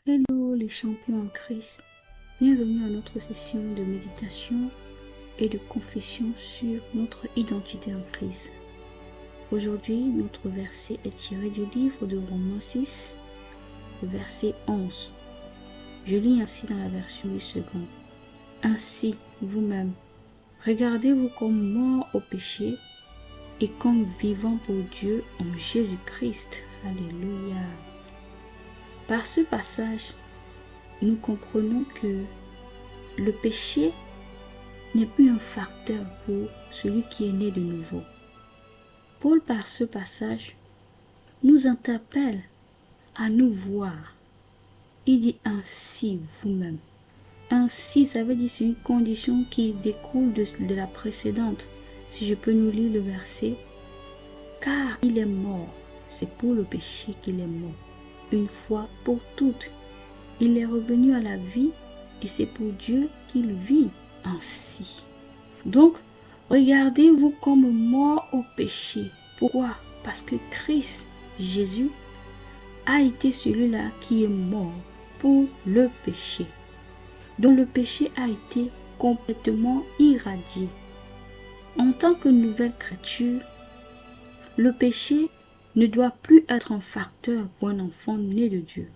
Hello les champions en Christ, bienvenue à notre session de méditation et de confession sur notre identité en Christ. Aujourd'hui, notre verset est tiré du livre de Romains 6, le verset 11. Je lis ainsi dans la version du second. Ainsi, vous-même, regardez-vous comme morts au péché et comme vivants pour Dieu en Jésus-Christ. Alléluia. Par ce passage, nous comprenons que le péché n'est plus un facteur pour celui qui est né de nouveau. Paul, par ce passage, nous interpelle à nous voir. Il dit ainsi vous-même. Ainsi, ça veut dire c'est une condition qui découle de la précédente. Si je peux nous lire le verset. Car il est mort, c'est pour le péché qu'il est mort. Une fois pour toutes. Il est revenu à la vie et c'est pour Dieu qu'il vit ainsi. Donc, regardez-vous comme mort au péché. Pourquoi? Parce que Christ, Jésus, a été celui-là qui est mort pour le péché. Donc le péché a été complètement irradié. En tant que nouvelle créature, le péché ne doit plus être un facteur pour un enfant né de Dieu.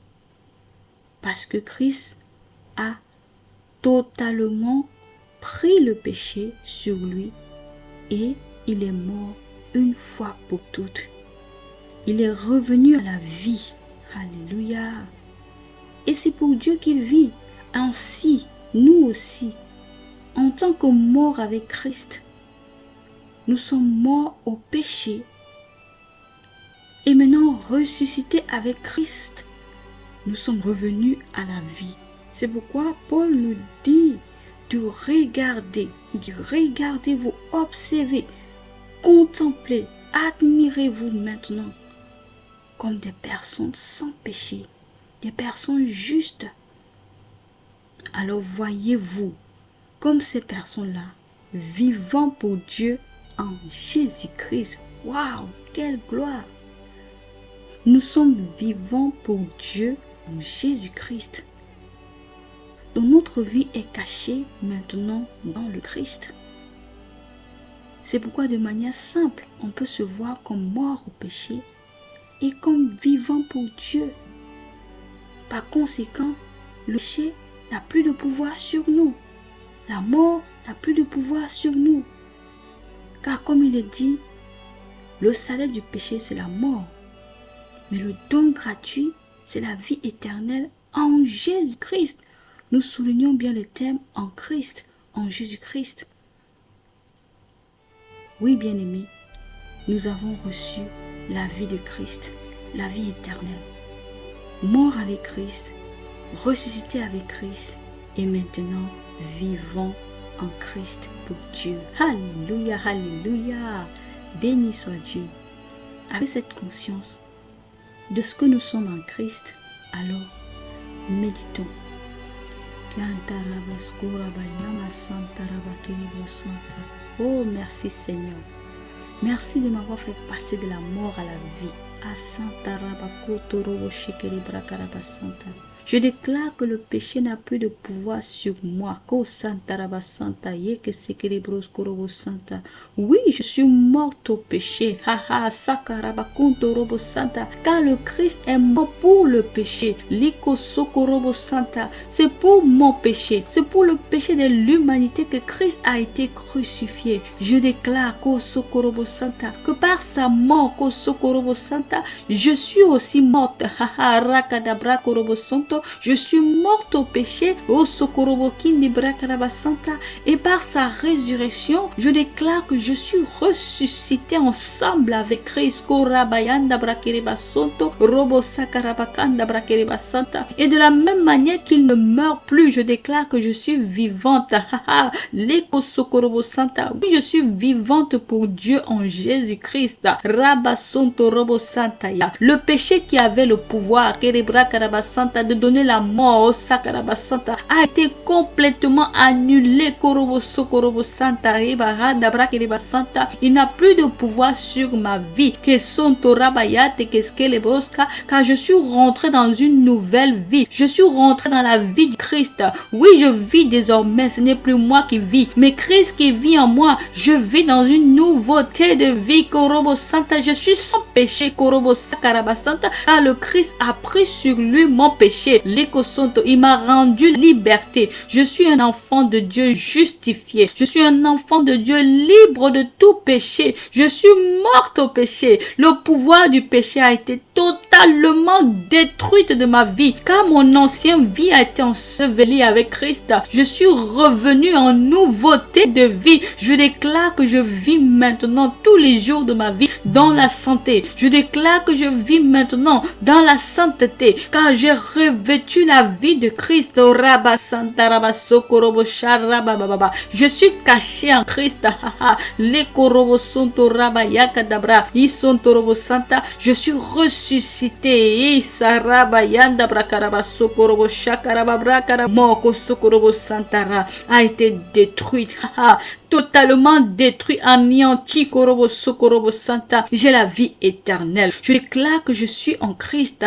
Parce que Christ a totalement pris le péché sur lui et il est mort une fois pour toutes. Il est revenu à la vie. Alléluia. Et c'est pour Dieu qu'il vit. Ainsi, nous aussi, en tant que morts avec Christ, nous sommes morts au péché. Et maintenant, ressuscités avec Christ, nous sommes revenus à la vie. C'est pourquoi Paul nous dit de regarder. Il dit regardez-vous, observez, contemplez, admirez-vous maintenant comme des personnes sans péché, des personnes justes. Alors voyez-vous comme ces personnes-là, vivant pour Dieu en Jésus-Christ. Waouh, quelle gloire! Nous sommes vivants pour Dieu en Jésus-Christ. Donc notre vie est cachée maintenant dans le Christ. C'est pourquoi de manière simple, on peut se voir comme mort au péché et comme vivant pour Dieu. Par conséquent, le péché n'a plus de pouvoir sur nous. La mort n'a plus de pouvoir sur nous. Car comme il est dit, le salaire du péché c'est la mort. Mais le don gratuit, c'est la vie éternelle en Jésus-Christ. Nous soulignons bien le terme en Christ, en Jésus-Christ. Oui, bien-aimés, nous avons reçu la vie de Christ, la vie éternelle. Mort avec Christ, ressuscité avec Christ et maintenant vivant en Christ pour Dieu. Alléluia, alléluia. Béni soit Dieu. Avec cette conscience de ce que nous sommes en Christ, alors méditons. Oh, merci Seigneur. Merci de m'avoir fait passer de la mort à la vie. Je déclare que le péché n'a plus de pouvoir sur moi. Oui, je suis morte au péché. Car le Christ est mort pour le péché. C'est pour mon péché. C'est pour le péché de l'humanité que Christ a été crucifié. Je déclare que par sa mort, je suis aussi morte. Je suis morte au péché, et par sa résurrection, je déclare que je suis ressuscité ensemble avec Christ. Et de la même manière qu'il ne meurt plus, je déclare que je suis vivante. Oui, je suis vivante pour Dieu en Jésus-Christ. Le péché qui avait le pouvoir de donner la mort au Sakaraba Santa a été complètement annulé. Koroboso Korobo Santa Ebarada Brakereba Santa. Il n'a plus de pouvoir sur ma vie. Que son Torabayate Keskeleboska, car je suis rentré dans une nouvelle vie. Je suis rentré dans la vie de Christ. Oui, je vis désormais. Ce n'est plus moi qui vis, mais Christ qui vit en moi. Je vis dans une nouveauté de vie. Korobo Santa, je suis sans péché. Korobo Sakaraba Santa, car le Christ a pris sur lui mon péché. Lekosonto, il m'a rendu liberté. Je suis un enfant de Dieu justifié. Je suis un enfant de Dieu libre de tout péché. Je suis morte au péché. Le pouvoir du péché a été totalement détruite de ma vie, car mon ancienne vie a été ensevelie avec Christ. Je suis revenu en nouveauté de vie. Je déclare que je vis maintenant tous les jours de ma vie dans la santé. Je déclare que je vis maintenant dans la sainteté, car j'ai revêtu la vie de Christ. Je suis caché en Christ. Je suis ressuscité. A été détruit. Totalement détruit, anéanti. Korobo Sokorobo Santa. J'ai la vie éternelle. Je déclare que je suis en Christ.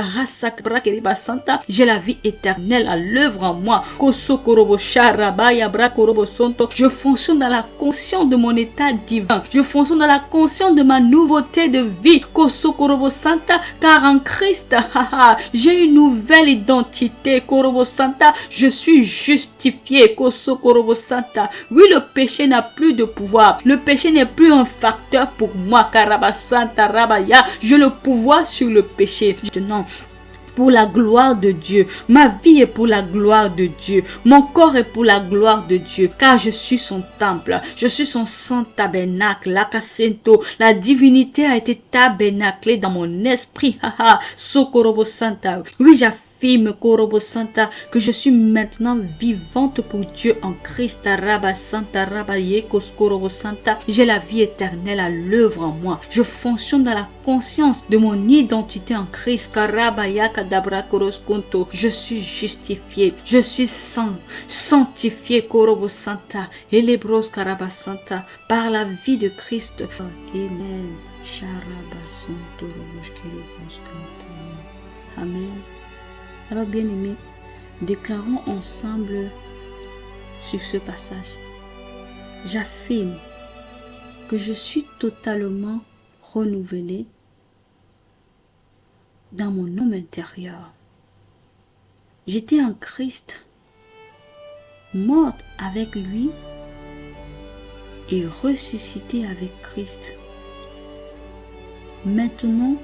Santa. J'ai la vie éternelle à l'œuvre en moi. Kosokorobo Sharabaya Brakorobo Santo. Je fonctionne dans la conscience de mon état divin. Je fonctionne dans la conscience de ma nouveauté de vie. Kosokorobo Santa. Car en Christ, j'ai une nouvelle identité. Korobo Santa. Je suis justifié. Kosokorobo Santa. Oui, le péché n'a plus de pouvoir. Le péché n'est plus un facteur pour moi. Karabasanta Rabaya. J'ai le pouvoir sur le péché. Maintenant, pour la gloire de Dieu. Ma vie est pour la gloire de Dieu. Mon corps est pour la gloire de Dieu. Car je suis son temple. Je suis son saint tabernacle. Lakasento. La divinité a été tabernaclée dans mon esprit. Sokorobo Santa. Oui, j'affirme, Korobo Santa, que je suis maintenant vivante pour Dieu en Christ. Rabba Santa, Rabba Yekos Korobo Santa. J'ai la vie éternelle à l'œuvre en moi. Je fonctionne dans la conscience de mon identité en Christ. Karaba Yakadabra Koros Konto. Je suis justifié. Je suis sanctifié. Korobo Santa. Elebros Karaba Santa. Par la vie de Christ. Amen. Amen. Alors bien-aimés, déclarons ensemble sur ce passage. J'affirme que je suis totalement renouvelé dans mon homme intérieur. J'étais en Christ, morte avec lui et ressuscité avec Christ. Maintenant,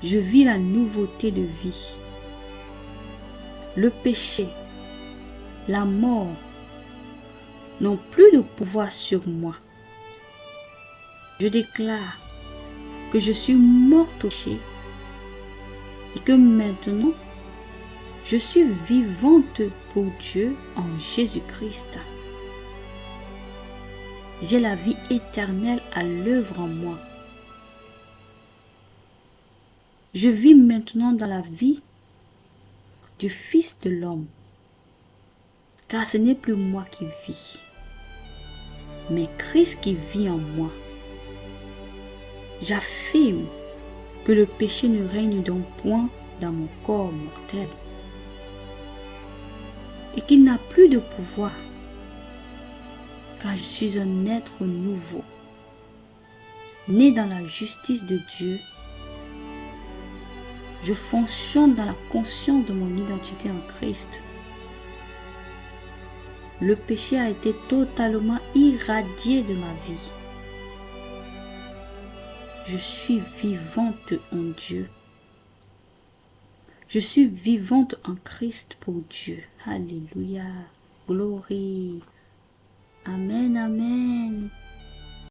je vis la nouveauté de vie. Le péché, la mort n'ont plus de pouvoir sur moi. Je déclare que je suis morte au péché et que maintenant je suis vivante pour Dieu en Jésus-Christ. J'ai la vie éternelle à l'œuvre en moi. Je vis maintenant dans la vie du Fils de l'homme, car ce n'est plus moi qui vis, mais Christ qui vit en moi. J'affirme que le péché ne règne donc point dans mon corps mortel et qu'il n'a plus de pouvoir, car je suis un être nouveau, né dans la justice de Dieu. Je fonctionne dans la conscience de mon identité en Christ. Le péché a été totalement irradié de ma vie. Je suis vivante en Dieu. Je suis vivante en Christ pour Dieu. Alléluia. Gloire. Amen, amen.